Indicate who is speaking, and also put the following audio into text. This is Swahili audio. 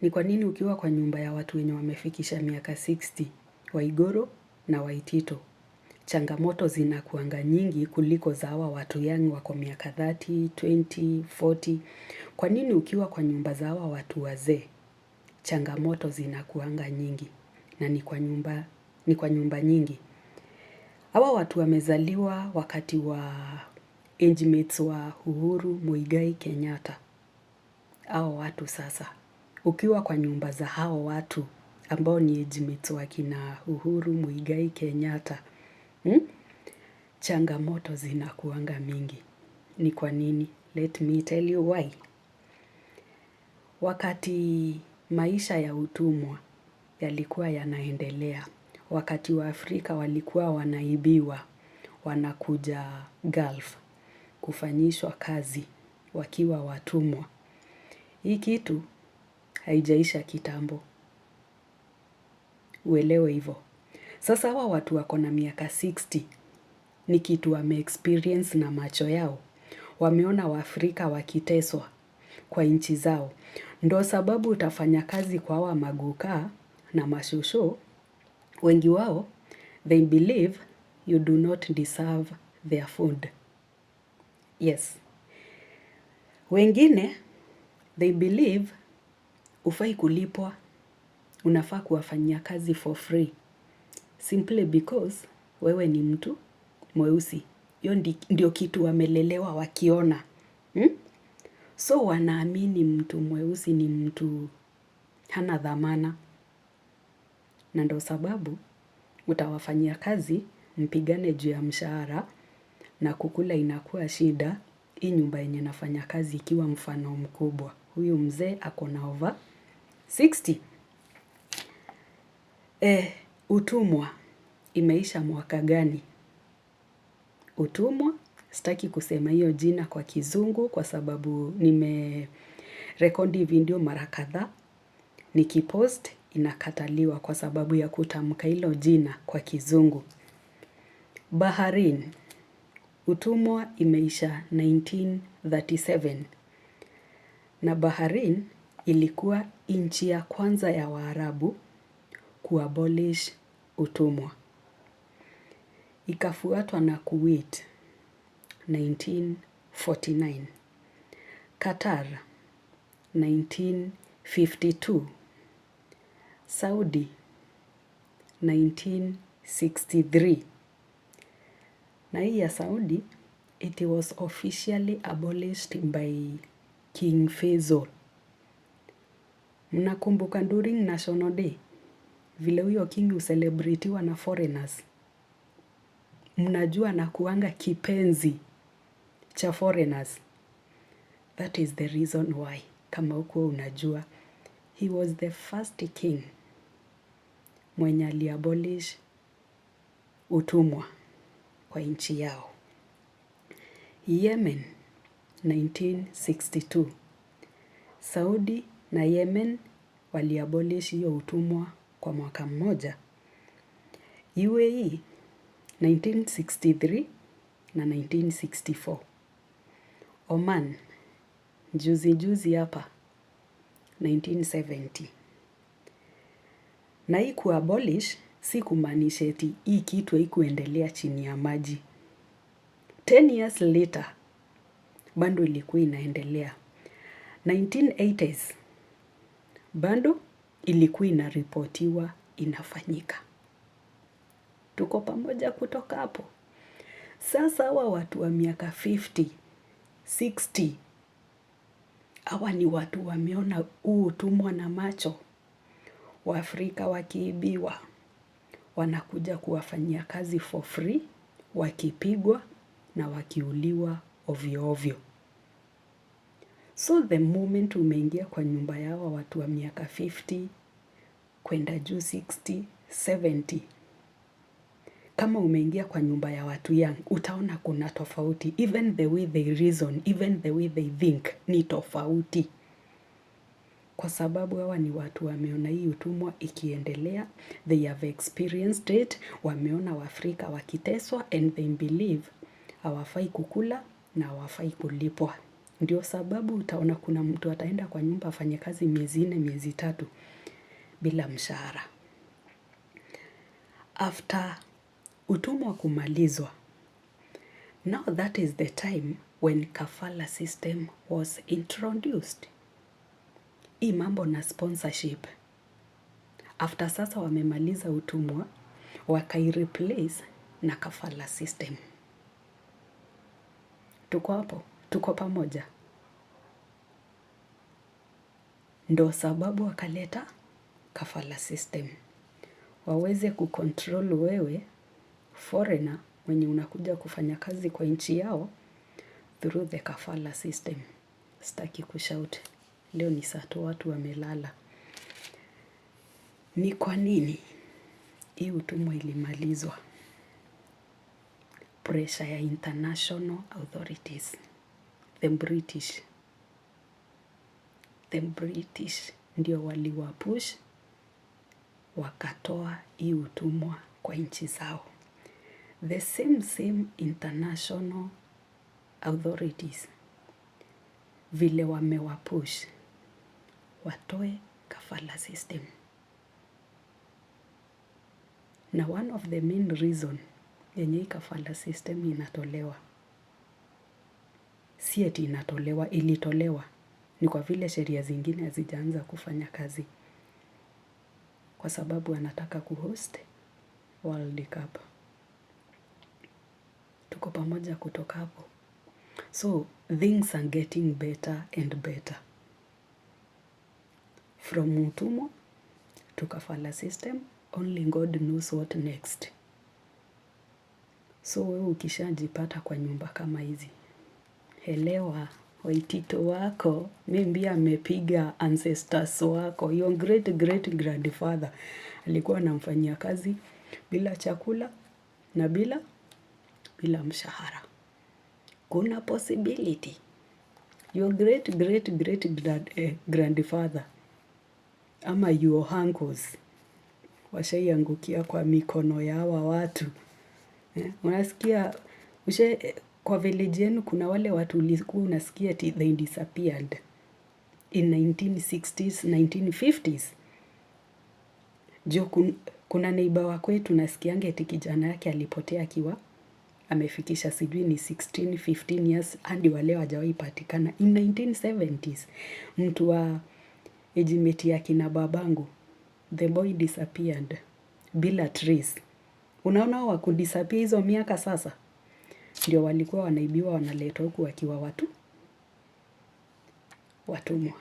Speaker 1: Ni kwa nini ukiwa kwa nyumba ya watu wenye wamefikisha miaka 60, Waiguru na Waitito, changamoto zinakuanga nyingi kuliko za hawa watu young wako miaka 30, 20, 40. Kwa nini ukiwa kwa nyumba za hawa watu wazee, changamoto zinakuanga nyingi na ni kwa nyumba nyingi. Hawa watu wamezaliwa wakati wa age mates wa Uhuru Muigai Kenyatta. Hao watu sasa, ukiwa kwa nyumba za hao watu ambao ni age mates wa kina Uhuru Muigai Kenyatta, changamoto zinakuanga mingi. Ni kwa nini? Let me tell you why. Wakati maisha ya utumwa yalikuwa yanaendelea, wakati wa Afrika walikuwa wanaibiwa, wanakuja Gulf kufanyishwa kazi wakiwa watumwa. Hii kitu haijaisha kitambo. Uelewe hivyo. Sasa hawa watu wako na miaka 60 ni kitu wame-experience na macho yao. Wameona Waafrika wakiteswa kwa nchi zao. Ndo sababu utafanya kazi kwa hawa maguka na mashosho. Wengi wao, they believe you do not deserve their food. Yes. Wengine, they believe hufai kulipwa, unafaa kuwafanyia kazi for free. Simply because wewe ni mtu mweusi. Hiyo ndio kitu wamelelewa wakiona. So wanaamini mtu mweusi ni mtu hana dhamana. Na ndo sababu utawafanyia kazi mpigane juu ya mshahara na kukula inakuwa shida. Hii nyumba yenye nafanya kazi ikiwa mfano mkubwa. Huyu mzee ako na over 60. Utumwa imeisha mwaka gani? Utumwa, sitaki kusema hiyo jina kwa kizungu kwa sababu nimerekodi video mara kadhaa. Nikipost inakataliwa kwa sababu ya kutamka hilo jina kwa kizungu. Bahrain, utumwa imeisha 1937. Na Bahrain ilikuwa nchi ya kwanza ya Waarabu kuabolish utumwa. Ikafuatwa na Kuwait 1949. Qatar 1952. Saudi 1963. Na hii ya Saudi, it was officially abolished by King Faisal. Mnakumbuka during National Day, vile huyo king huselebritiwa na foreigners. Mnajua anakuanga kipenzi cha foreigners. That is the reason why, kama hukuwa unajua, he was the first king mwenye aliabolish utumwa kwa nchi yao. Yemen 1962. Saudi na Yemen waliabolish hiyo utumwa kwa mwaka mmoja. UAE 1963 na 1964. Oman juzi hapa 1970. Na hii kuabolish si kumaanisha eti hii kitu haikuendelea chini ya maji. 10 years later bado ilikuwa inaendelea. 1980s bado ilikuwa inaripotiwa inafanyika. Tuko pamoja kutoka hapo. Sasa hawa watu wa miaka 50, 60, hawa ni watu wameona huu utumwa na macho. Waafrika wakiibiwa, wanakuja kuwafanyia kazi for free, wakipigwa na wakiuliwa ovyo ovyo. So the moment umeingia kwa nyumba ya hawa watu wa miaka 50, kwenda juu 60, 70, kama umeingia kwa nyumba ya watu young, utaona kuna tofauti. Even the way they reason, even the way they think ni tofauti. Kwa sababu hawa ni watu wameona hii utumwa ikiendelea. They have experienced it. Wameona Waafrika wakiteswa and they believe hawafai kukula na hawafai kulipwa. Ndio sababu utaona kuna mtu ataenda kwa nyumba afanye kazi miezi 4, miezi 3 bila mshahara. After utumwa kumalizwa, now that is the time when kafala system was introduced. Hii mambo na sponsorship. After sasa wamemaliza utumwa, wakai-replace na kafala system. Tuko hapo, tuko pamoja. Ndo sababu wakaleta kafala system. Waweze kucontrol wewe, foreigner, mwenye unakuja kufanya kazi kwa nchi yao, through the kafala system. Sitaki kushout. Leo ni saa tu watu wamelala. Ni kwa nini hii utumwa ilimalizwa? Pressure ya international authorities. The British ndio waliwapush wakatoa hii utumwa kwa nchi zao. The same international authorities vile wamewapush watoe kafala system. Na one of the main reason yenye kafala system inatolewa, si eti inatolewa, ilitolewa, ni kwa vile sheria zingine hazijaanza kufanya kazi, kwa sababu anataka kuhost World Cup. Tuko pamoja kutoka hapo. So things are getting better and better. From utumwa to kafala system, only God knows what next. So wewe ukishajipata kwa nyumba kama hizi, elewa Waitito wako maybe amepiga ancestors wako, your great grandfather alikuwa anamfanyia kazi bila chakula na bila mshahara. Kuna possibility your great grandfather ama your uncles washaiangukia kwa mikono ya hawa watu. Unasikia kwa village yenu kuna wale watu ulikuwa unasikia ati they disappeared in 1960s, 1950s. Kuna neighbor wa kwetu nasikianga eti kijana yake alipotea akiwa amefikisha sijui ni 16, 15 years, hadi wale hawajawahi patikana. In 1970s, mtu wa age mate ya kina babangu, the boy disappeared bila trace. Unaona wakudisappear hizo miaka sasa, ndio walikuwa wanaibiwa wanaletwa huku wakiwa watumwa.